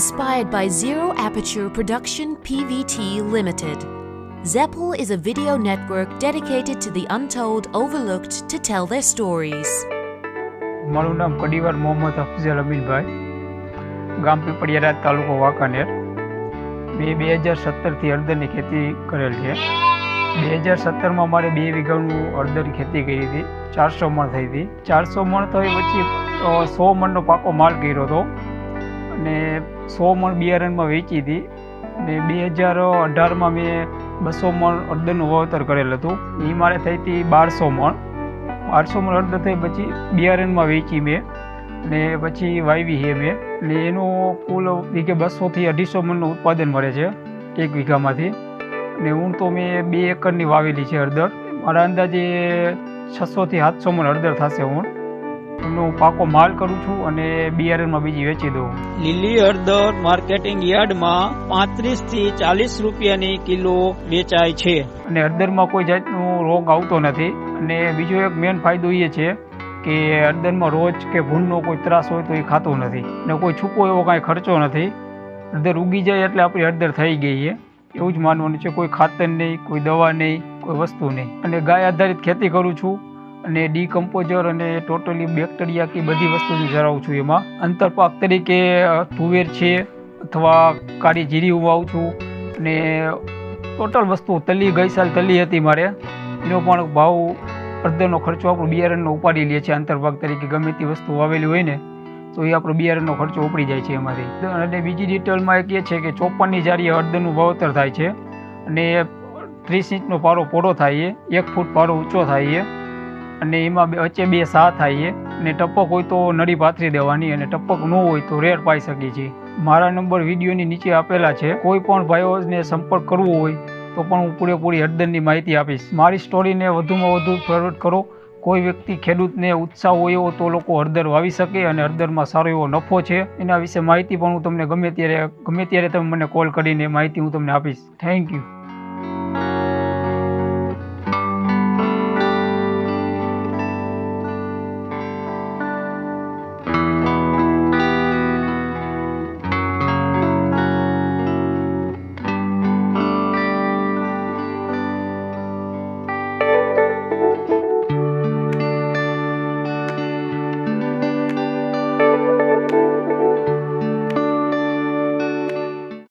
inspired by Zero Aperture Production PVT Limited. Zeppel is a video network dedicated to the untold, overlooked to tell their stories. મારું નામ કડીવાર મોહમ્મદ અફઝલ અમીનભાઈ, ગામ પીપળિયારા, તાલુકો વાંકાનેર. મેં 2017થી હળદરની ખેતી કરેલ છે. 2017માં મારે 2 વીઘાનું હળદરની ખેતી કરી હતી. 400 મણ થઈ હતી. 400 મણ થઈ પછી 100 મણનો પાકો માલ કર્યો હતો અને 100 મણ બિયારણમાં વેચી હતી. અને 2018માં મેં 200 મણ હળદરનું વાવેતર કરેલ હતું. એ મારે થઈ હતી 1200 મણ. 1200 મણ હળદર થઈ પછી બિયારણમાં વેચી મેં અને પછી વાવી છે મેં. અને એનું કુલ વીઘે 200થી 250 મણનું ઉત્પાદન મળે છે 1 વીઘામાંથી. અને હું તો મેં 2 એકરની વાવેલી છે હળદર. મારા અંદાજે 600થી 700 મણ હળદર થશે. હું એનો પાકો માલ કરું છું અને બિયારણમાં બીજી વેચી દઉં. લીલી હળદર માર્કેટિંગ યાર્ડમાં 35 થી 40 રૂપિયાની કિલો વેચાય છે. અને હળદરમાં કોઈ જાતનો રોગ આવતો નથી. અને બીજો એક મેઇન ફાયદો એ છે કે હળદરમાં રોજ કે ભૂંડનો કોઈ ત્રાસ હોય તો એ ખાતો નથી અને કોઈ છૂપો એવો કાંઈ ખર્ચો નથી. હળદર ઉગી જાય એટલે આપણી હળદર થઈ ગઈ છે એવું જ માનવાનું છે. કોઈ ખાતર નહીં, કોઈ દવા નહીં, કોઈ વસ્તુ નહીં. અને ગાય આધારિત ખેતી કરું છું અને ડીકમ્પોઝર અને ટોટલી બેક્ટેરિયા કે બધી વસ્તુ ધરાવું છું. એમાં અંતરપાક તરીકે તુવેર છે અથવા કાળી જીરી હું વાવું છું. અને ટોટલ વસ્તુ તલી, ગઈ સાલ તલી હતી મારે, એનો પણ ભાવ હળદરનો ખર્ચો આપણો બિયારણનો ઉપાડી લે છે. અંતરપાક તરીકે ગમે તે વસ્તુ વાવેલી હોય ને તો એ આપણો બિયારણનો ખર્ચો ઉપડી જાય છે એમાંથી. અને બીજી ડિટેલમાં એક એ છે કે 54ની જારીએ હળદરનું વાવેતર થાય છે અને 30 ઇંચનો પારો પહોળો થાય છે, 1 ફૂટ પારો ઊંચો થાય છે અને એમાં વચ્ચે 2 સા થાય છે. અને ટપક હોય તો નળી પાથરી દેવાની અને ટપક ન હોય તો રેડ પાઈ શકીએ છીએ. મારા નંબર વિડીયોની નીચે આપેલા છે. કોઈ પણ ભાઈઓને સંપર્ક કરવો હોય તો પણ હું પૂરેપૂરી હળદરની માહિતી આપીશ. મારી સ્ટોરીને વધુમાં વધુ ફોરવર્ડ કરો. કોઈ વ્યક્તિ ખેડૂતને ઉત્સાહ હોય એવો તો લોકો હળદર વાવી શકે અને હળદરમાં સારો એવો નફો છે. એના વિશે માહિતી પણ હું તમને ગમે ત્યારે તમે મને કોલ કરીને માહિતી હું તમને આપીશ. Thank you.